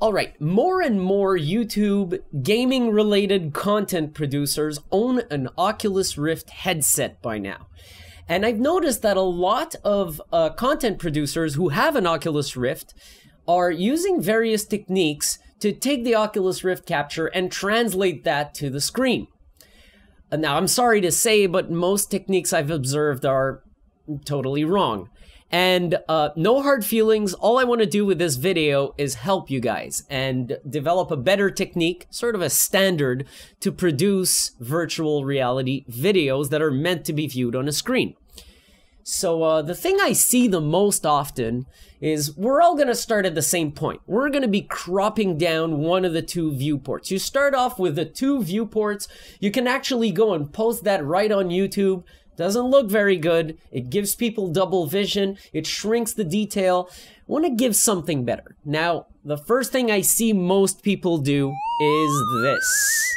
Alright, more and more YouTube gaming-related content producers own an Oculus Rift headset by now. And I've noticed that a lot of content producers who have an Oculus Rift are using various techniques to take the Oculus Rift capture and translate that to the screen. Now, I'm sorry to say, but most techniques I've observed are totally wrong. And no hard feelings. All I want to do with this video is help you guys and develop a better technique, sort of a standard, to produce virtual reality videos that are meant to be viewed on a screen. So the thing I see the most often is we're all going to start at the same point. We're going to be cropping down one of the two viewports. You start off with the two viewports. You can actually go and post that right on YouTube. Doesn't look very good. It gives people double vision. It shrinks the detail. Want to give something better. Now, the first thing I see most people do is this.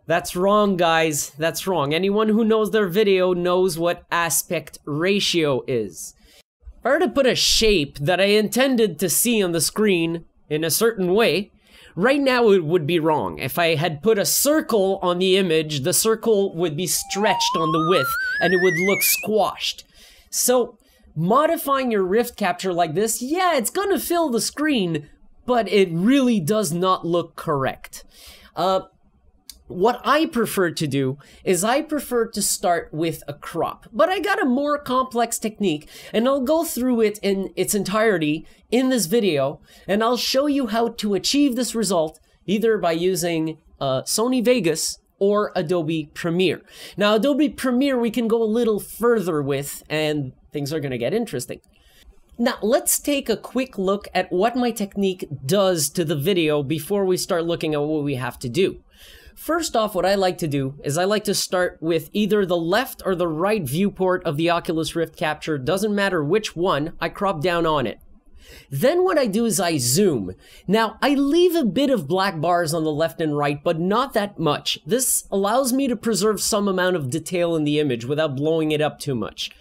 That's wrong, guys. That's wrong. Anyone who knows their video knows what aspect ratio is. If I were to put a shape that I intended to see on the screen in a certain way, right now it would be wrong. If I had put a circle on the image, the circle would be stretched on the width and it would look squashed. So modifying your Rift capture like this, yeah, it's gonna fill the screen, but it really does not look correct. What I prefer to do is I prefer to start with a crop, but I got a more complex technique and I'll go through it in its entirety in this video and I'll show you how to achieve this result either by using Sony Vegas or Adobe Premiere. Now Adobe Premiere we can go a little further with and things are going to get interesting. Now let's take a quick look at what my technique does to the video before we start looking at what we have to do. First off, what I like to do is I like to start with either the left or the right viewport of the Oculus Rift capture, doesn't matter which one, I crop down on it. Then what I do is I zoom. Now, I leave a bit of black bars on the left and right, but not that much. This allows me to preserve some amount of detail in the image without blowing it up too much.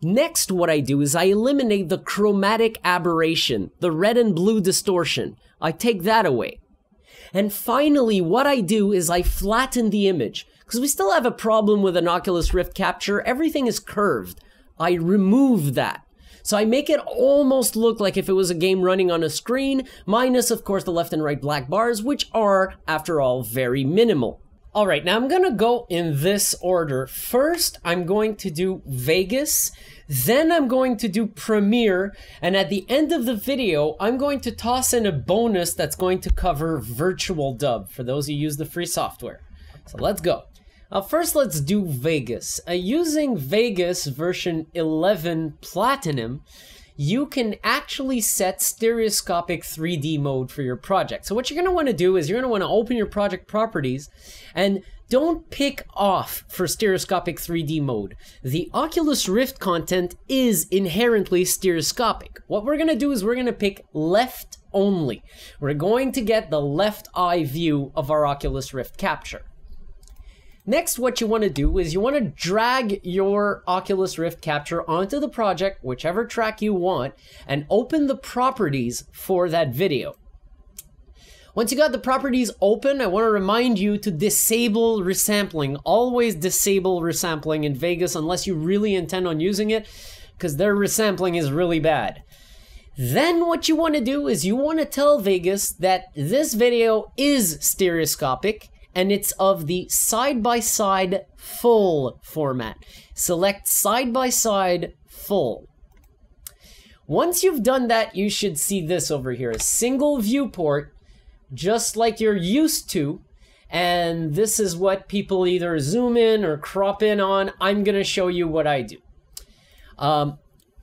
Next, what I do is I eliminate the chromatic aberration, the red and blue distortion. I take that away. And finally, what I do is I flatten the image. Because we still have a problem with an Oculus Rift capture. Everything is curved. I remove that. So I make it almost look like if it was a game running on a screen, minus, of course, the left and right black bars, which are, after all, very minimal. Alright, now I'm gonna go in this order. First, I'm going to do Vegas, then I'm going to do Premiere, and at the end of the video, I'm going to toss in a bonus that's going to cover VirtualDub, for those who use the free software. So let's go. First, let's do Vegas. Using Vegas version 11 Platinum, you can actually set stereoscopic 3D mode for your project. So what you're going to want to do is you're going to want to open your project properties and don't pick off for stereoscopic 3D mode. The Oculus Rift content is inherently stereoscopic. What we're going to do is we're going to pick left only. We're going to get the left eye view of our Oculus Rift capture. Next, what you want to do is you want to drag your Oculus Rift capture onto the project, whichever track you want, and open the properties for that video. Once you got the properties open, I want to remind you to disable resampling. Always disable resampling in Vegas unless you really intend on using it, because their resampling is really bad. Then what you want to do is you want to tell Vegas that this video is stereoscopic, and it's of the side-by-side full format. Select side-by-side full. Once you've done that, you should see this over here, a single viewport, just like you're used to, and this is what people either zoom in or crop in on. I'm gonna show you what I do.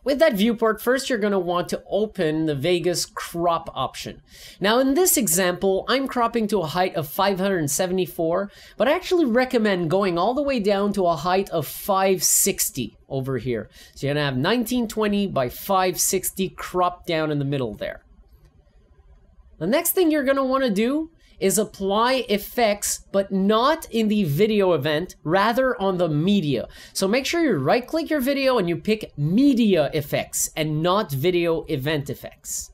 With that viewport, first you're going to want to open the Vegas crop option. Now in this example, I'm cropping to a height of 574, but I actually recommend going all the way down to a height of 560 over here. So you're going to have 1920 by 560 cropped down in the middle there. The next thing you're going to want to do is apply effects, but not in the video event, rather on the media. So make sure you right-click your video and you pick media effects and not video event effects.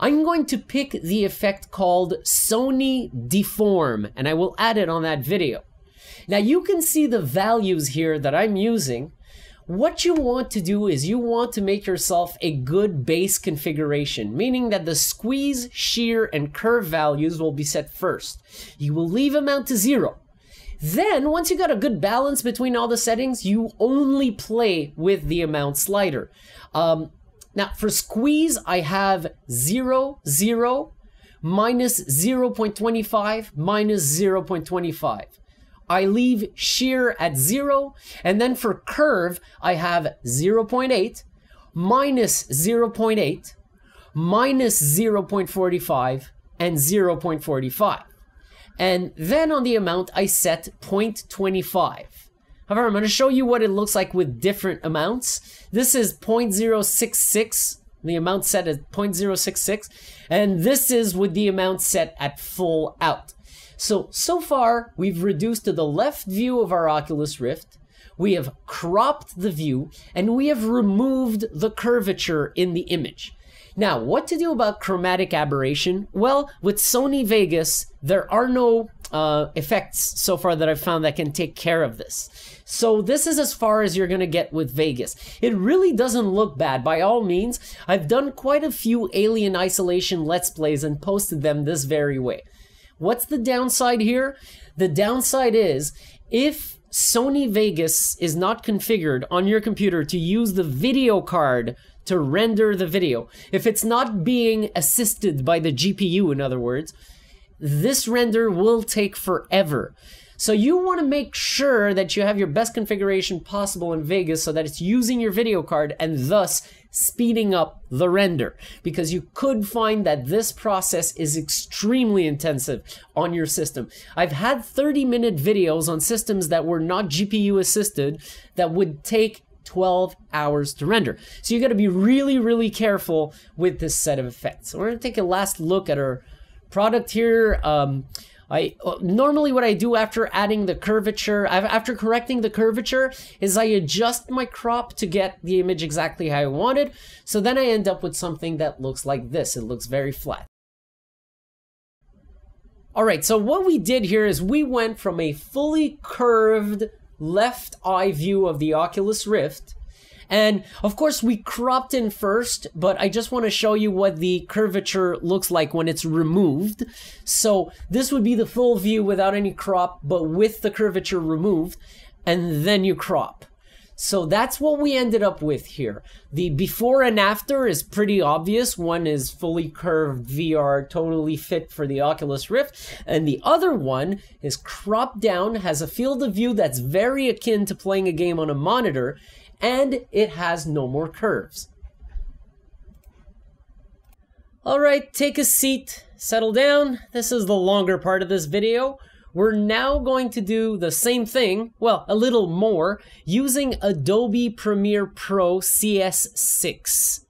I'm going to pick the effect called Sony Deform, and I will add it on that video. Now you can see the values here that I'm using. What you want to do is you want to make yourself a good base configuration, meaning that the squeeze, shear, and curve values will be set first. You will leave amount to 0. Then, once you got a good balance between all the settings, you only play with the amount slider. Now, for squeeze, I have 0, 0, minus 0.25, minus 0.25. I leave shear at 0, and then for curve, I have 0.8, minus 0.8, minus 0.45, and 0.45. And then on the amount, I set 0.25. However, I'm going to show you what it looks like with different amounts. This is 0.066, the amount set at 0.066, and this is with the amount set at full out. So far, we've reduced to the left view of our Oculus Rift, we have cropped the view, and we have removed the curvature in the image. Now, what to do about chromatic aberration? Well, with Sony Vegas, there are no effects so far that I've found that can take care of this. So this is as far as you're gonna get with Vegas. It really doesn't look bad. By all means, I've done quite a few alien isolation Let's Plays and posted them this very way. What's the downside here? The downside is, if Sony Vegas is not configured on your computer to use the video card to render the video, if it's not being assisted by the GPU, in other words, this render will take forever. So you want to make sure that you have your best configuration possible in Vegas so that it's using your video card and thus speeding up the render, because you could find that this process is extremely intensive on your system. I've had 30-minute videos on systems that were not GPU assisted that would take 12 hours to render. So you got to be really, really careful with this set of effects. So we're going to take a last look at our product here. Normally what I do after adding the curvature, after correcting the curvature, is I adjust my crop to get the image exactly how I wanted. So then I end up with something that looks like this. It looks very flat. All right, so what we did here is we went from a fully curved left eye view of the Oculus Rift, and of course we cropped in first, but I just want to show you what the curvature looks like when it's removed. So this would be the full view without any crop, but with the curvature removed, and then you crop. So that's what we ended up with here. The before and after is pretty obvious. One is fully curved VR, totally fit for the Oculus Rift, and the other one is cropped down, has a field of view that's very akin to playing a game on a monitor, and it has no more curves. All right, take a seat, settle down. This is the longer part of this video. We're now going to do the same thing, well, a little more, using Adobe Premiere Pro CS6.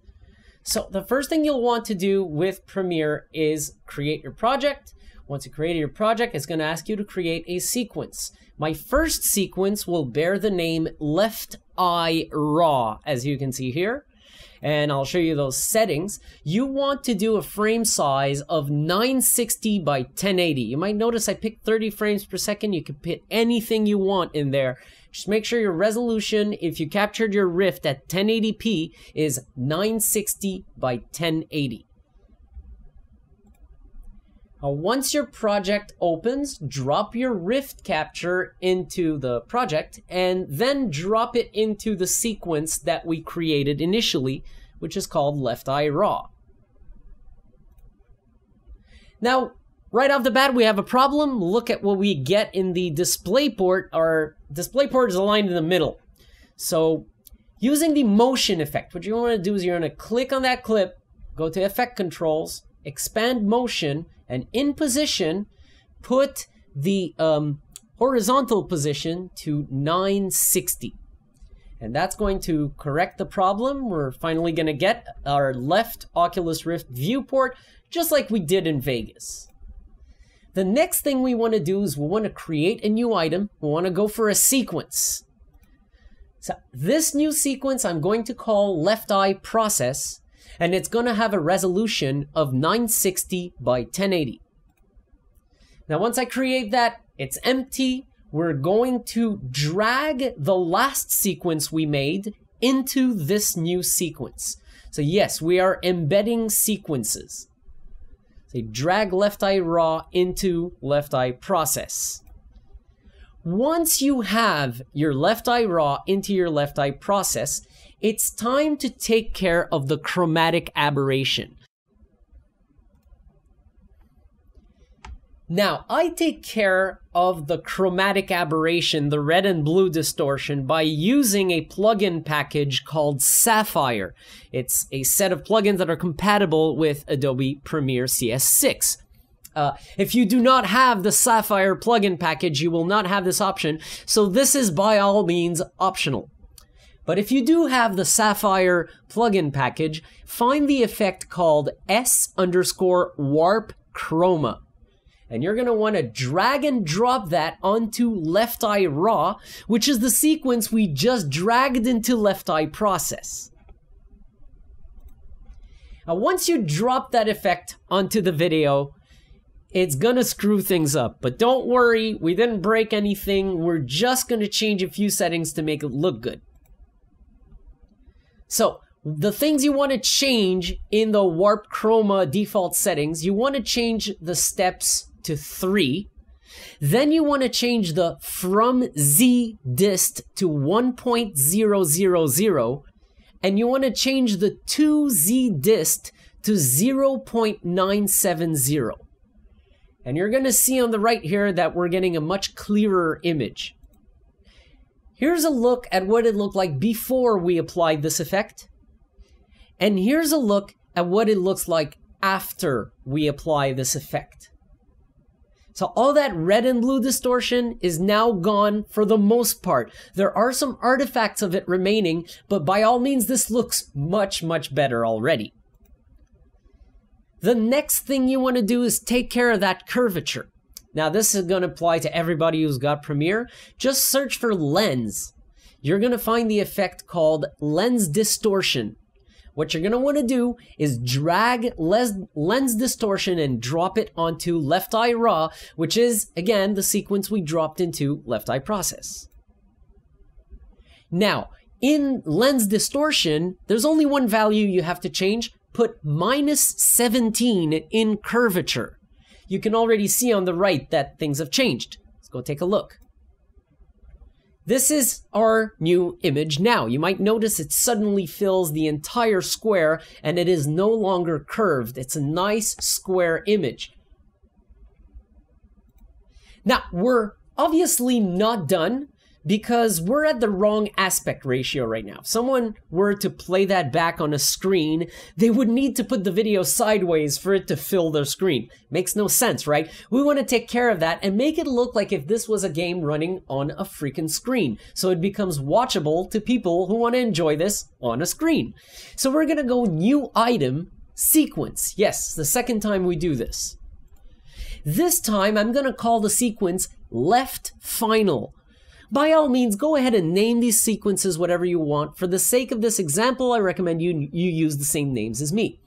So the first thing you'll want to do with Premiere is create your project. Once you create your project, it's going to ask you to create a sequence. My first sequence will bear the name Left Eye Raw, as you can see here. And I'll show you those settings. You want to do a frame size of 960 by 1080. You might notice I picked 30 frames per second. You can put anything you want in there. Just make sure your resolution, if you captured your Rift at 1080p, is 960 by 1080. Now, once your project opens, drop your Rift capture into the project and then drop it into the sequence that we created initially, which is called Left Eye Raw. Now, right off the bat, we have a problem. Look at what we get in the DisplayPort. Our DisplayPort is aligned in the middle. So, using the motion effect, what you want to do is you're going to click on that clip, go to Effect Controls, expand Motion, and in position, put the horizontal position to 960. And that's going to correct the problem. We're finally going to get our left Oculus Rift viewport, just like we did in Vegas. The next thing we want to do is we want to create a new item. We want to go for a sequence. So this new sequence I'm going to call Left Eye Process. and it's going to have a resolution of 960 by 1080. Now once I create that, it's empty. We're going to drag the last sequence we made into this new sequence. So yes, we are embedding sequences. So drag left eye raw into left eye process. Once you have your left eye raw into your left eye process, it's time to take care of the chromatic aberration. Now, I take care of the chromatic aberration, the red and blue distortion, by using a plugin package called Sapphire. It's a set of plugins that are compatible with Adobe Premiere CS6. If you do not have the Sapphire plugin package, you will not have this option, so this is by all means optional. But if you do have the Sapphire plugin package, find the effect called S_warp chroma. And you're going to want to drag and drop that onto left eye raw, which is the sequence we just dragged into left eye process. Now, once you drop that effect onto the video, it's going to screw things up. But don't worry, we didn't break anything. We're just going to change a few settings to make it look good. So, the things you want to change in the warp chroma default settings, you want to change the steps to 3. Then you want to change the from Z dist to 1.000, and you want to change the to Z dist to 0.970. And you're going to see on the right here that we're getting a much clearer image. Here's a look at what it looked like before we applied this effect. And here's a look at what it looks like after we apply this effect. So all that red and blue distortion is now gone for the most part. There are some artifacts of it remaining, but by all means this looks much, much better already. The next thing you want to do is take care of that curvature. Now this is going to apply to everybody who's got Premiere. Just search for lens. You're going to find the effect called lens distortion. What you're going to want to do is drag lens distortion and drop it onto left eye raw, which is, again, the sequence we dropped into left eye process. Now, in lens distortion, there's only one value you have to change. Put -17 in curvature. You can already see on the right that things have changed. Let's go take a look. This is our new image now. You might notice it suddenly fills the entire square and it is no longer curved. It's a nice square image. Now, we're obviously not done because we're at the wrong aspect ratio right now. If someone were to play that back on a screen, they would need to put the video sideways for it to fill their screen. Makes no sense, right? We want to take care of that and make it look like if this was a game running on a freaking screen. So it becomes watchable to people who want to enjoy this on a screen. So we're going to go new item, sequence. Yes, the second time we do this. This time I'm going to call the sequence left final. By all means, go ahead and name these sequences whatever you want. For the sake of this example, I recommend you use the same names as me.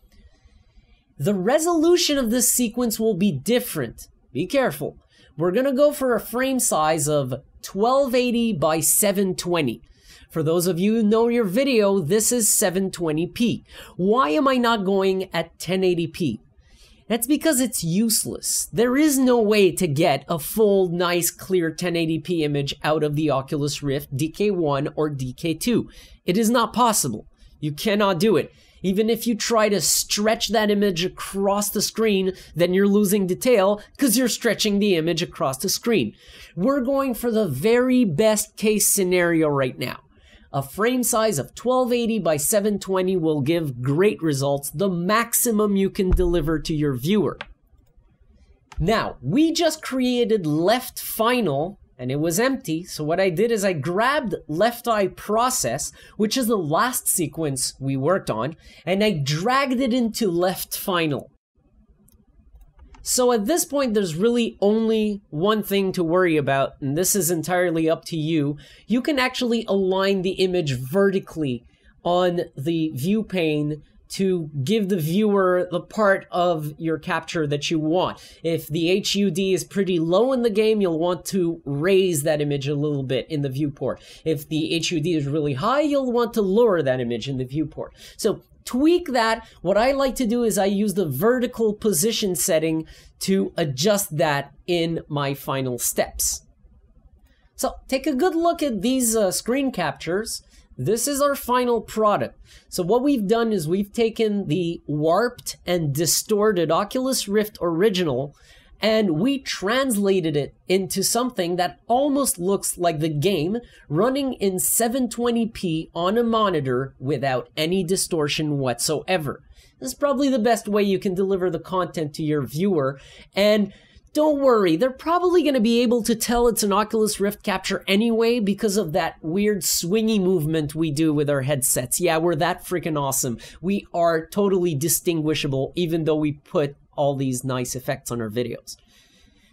The resolution of this sequence will be different. Be careful. We're going to go for a frame size of 1280 by 720. For those of you who know your video, this is 720p. Why am I not going at 1080p? That's because it's useless. There is no way to get a full, nice, clear 1080p image out of the Oculus Rift DK1 or DK2. It is not possible. You cannot do it. Even if you try to stretch that image across the screen, then you're losing detail because you're stretching the image across the screen. We're going for the very best case scenario right now. A frame size of 1280 by 720 will give great results, the maximum you can deliver to your viewer. Now, we just created left final, and it was empty, so what I did is I grabbed left eye process, which is the last sequence we worked on, and I dragged it into left final. So at this point, there's really only one thing to worry about, and this is entirely up to you. You can actually align the image vertically on the view pane to give the viewer the part of your capture that you want. If the HUD is pretty low in the game, you'll want to raise that image a little bit in the viewport. If the HUD is really high, you'll want to lower that image in the viewport. So tweak that. What I like to do is I use the vertical position setting to adjust that in my final steps. So take a good look at these screen captures. This is our final product. So what we've done is we've taken the warped and distorted Oculus Rift original and we translated it into something that almost looks like the game running in 720p on a monitor without any distortion whatsoever. This is probably the best way you can deliver the content to your viewer, and don't worry, they're probably going to be able to tell it's an Oculus Rift capture anyway because of that weird swingy movement we do with our headsets. Yeah, we're that freaking awesome. We are totally distinguishable even though we put all these nice effects on our videos.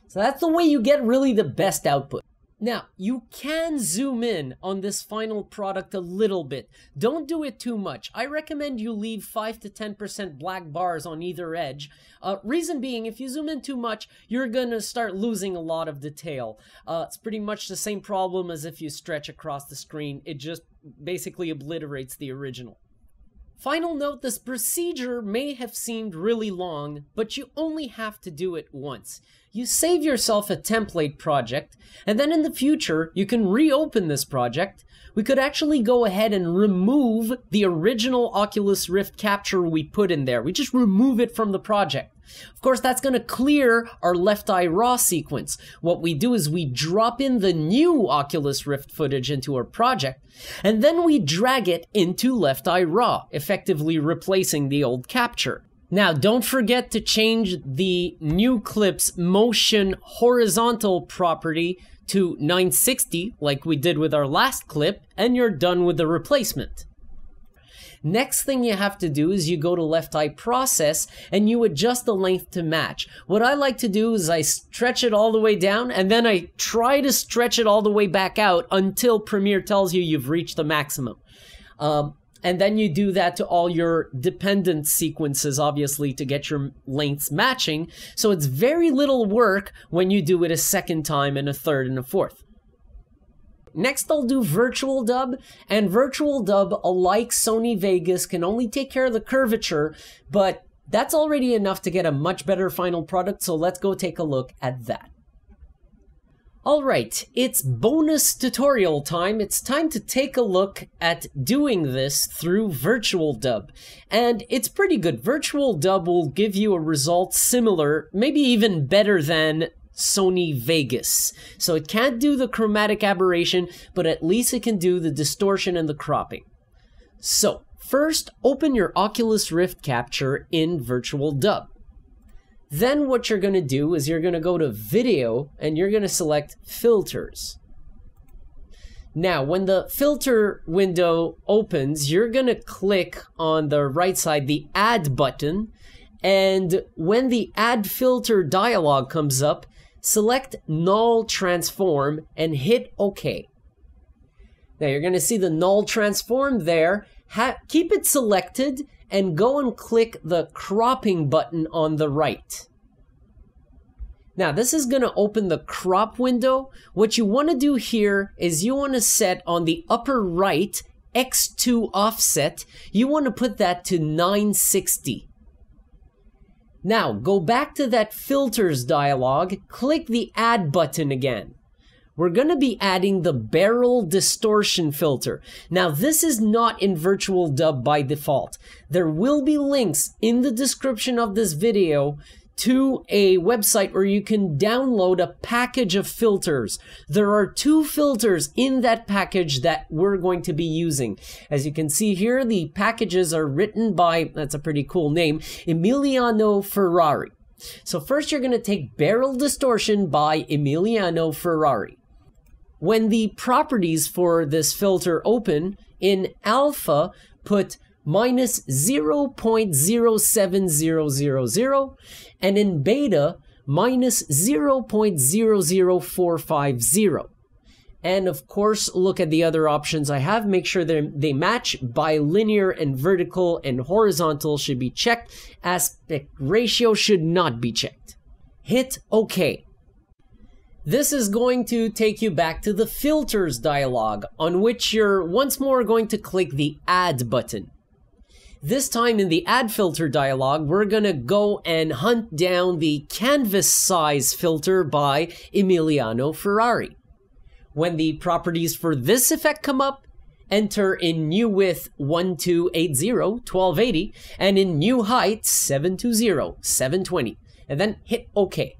So that's the way you get really the best output. Now, you can zoom in on this final product a little bit. Don't do it too much. I recommend you leave 5 to 10% black bars on either edge. Reason being, if you zoom in too much, you're gonna start losing a lot of detail. It's pretty much the same problem as if you stretch across the screen. It just basically obliterates the original. Final note, this procedure may have seemed really long, but you only have to do it once. You save yourself a template project, and then in the future, you can reopen this project. We could actually go ahead and remove the original Oculus Rift capture we put in there. We just remove it from the project. Of course, that's going to clear our left eye raw sequence. What we do is we drop in the new Oculus Rift footage into our project, and then we drag it into left eye raw, effectively replacing the old capture. Now, don't forget to change the new clip's motion horizontal property to 960, like we did with our last clip, and you're done with the replacement. Next thing you have to do is you go to left eye process and you adjust the length to match. What I like to do is I stretch it all the way down and then I try to stretch it all the way back out until Premiere tells you you've reached the maximum. And then you do that to all your dependent sequences, obviously, to get your lengths matching. So it's very little work when you do it a second time and a third and a fourth. Next, I'll do VirtualDub, and VirtualDub, alike Sony Vegas, can only take care of the curvature, but that's already enough to get a much better final product, so let's go take a look at that. Alright, it's bonus tutorial time. It's time to take a look at doing this through VirtualDub. And it's pretty good. VirtualDub will give you a result similar, maybe even better than Sony Vegas. So it can't do the chromatic aberration, but at least it can do the distortion and the cropping. So, first, open your Oculus Rift capture in VirtualDub. Then what you're going to do is you're going to go to Video, and you're going to select Filters. Now, when the filter window opens, you're going to click on the right side, the Add button, and when the Add Filter dialog comes up, select Null Transform and hit OK. Now, you're going to see the Null Transform there. Keep it selected and go and click the cropping button on the right. Now, this is going to open the crop window. What you want to do here is you want to set on the upper right X2 offset, you want to put that to 960. Now, go back to that filters dialog, click the add button again. We're going to be adding the barrel distortion filter. Now, this is not in VirtualDub by default. There will be links in the description of this video to a website where you can download a package of filters. There are 2 filters in that package that we're going to be using. As you can see here, the packages are written by, that's a pretty cool name, Emiliano Ferrari. So first you're going to take Barrel Distortion by Emiliano Ferrari. When the properties for this filter open, in alpha, put minus 0.07000, and in beta, minus 0.00450. And of course, look at the other options I have. Make sure they match. Bilinear and vertical and horizontal should be checked. Aspect ratio should not be checked. Hit OK. This is going to take you back to the filters dialog, on which you're once more going to click the add button. This time in the add filter dialog, we're gonna go and hunt down the canvas size filter by Emiliano Ferrari. When the properties for this effect come up, enter in new width 1280, 1280, and in new height 720, 720, and then hit OK.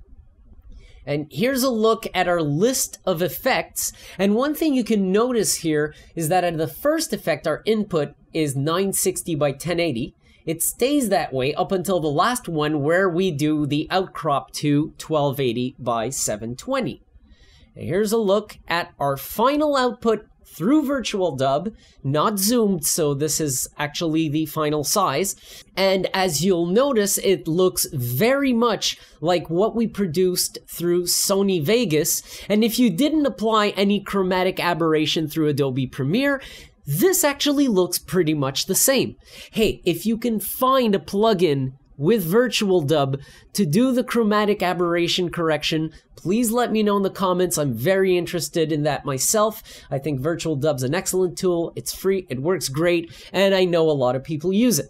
And here's a look at our list of effects, and one thing you can notice here is that at the first effect our input is 960 by 1080. It stays that way up until the last one where we do the outcrop to 1280 by 720. And here's a look at our final output through VirtualDub, not zoomed, so this is actually the final size. And as you'll notice, it looks very much like what we produced through Sony Vegas. And if you didn't apply any chromatic aberration through Adobe Premiere, this actually looks pretty much the same. Hey, if you can find a plugin with VirtualDub to do the chromatic aberration correction, please let me know in the comments. I'm very interested in that myself. I think VirtualDub's an excellent tool. It's free, it works great, and I know a lot of people use it.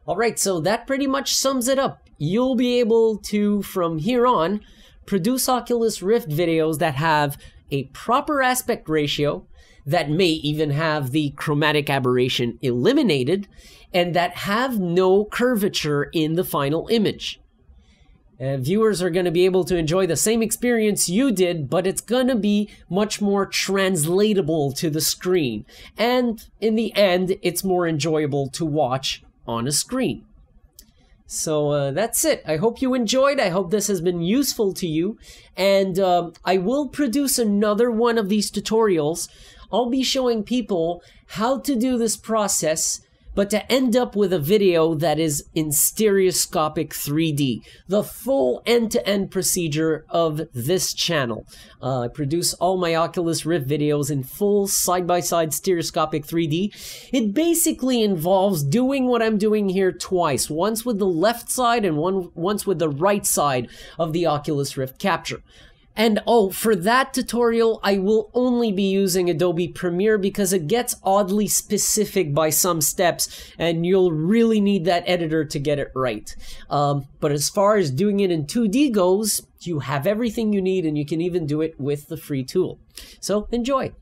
Alright, so that pretty much sums it up. You'll be able to, from here on, produce Oculus Rift videos that have a proper aspect ratio, that may even have the chromatic aberration eliminated, and that have no curvature in the final image. Viewers are going to be able to enjoy the same experience you did, but it's going to be much more translatable to the screen. And in the end, it's more enjoyable to watch on a screen. So that's it. I hope you enjoyed. I hope this has been useful to you. And I will produce another one of these tutorials. I'll be showing people how to do this process, but to end up with a video that is in stereoscopic 3D, the full end-to-end procedure of this channel. I produce all my Oculus Rift videos in full side-by-side stereoscopic 3D. It basically involves doing what I'm doing here twice, once with the left side and once with the right side of the Oculus Rift capture. And oh, for that tutorial, I will only be using Adobe Premiere because it gets oddly specific by some steps, and you'll really need that editor to get it right. But as far as doing it in 2D goes, you have everything you need, and you can even do it with the free tool. So enjoy!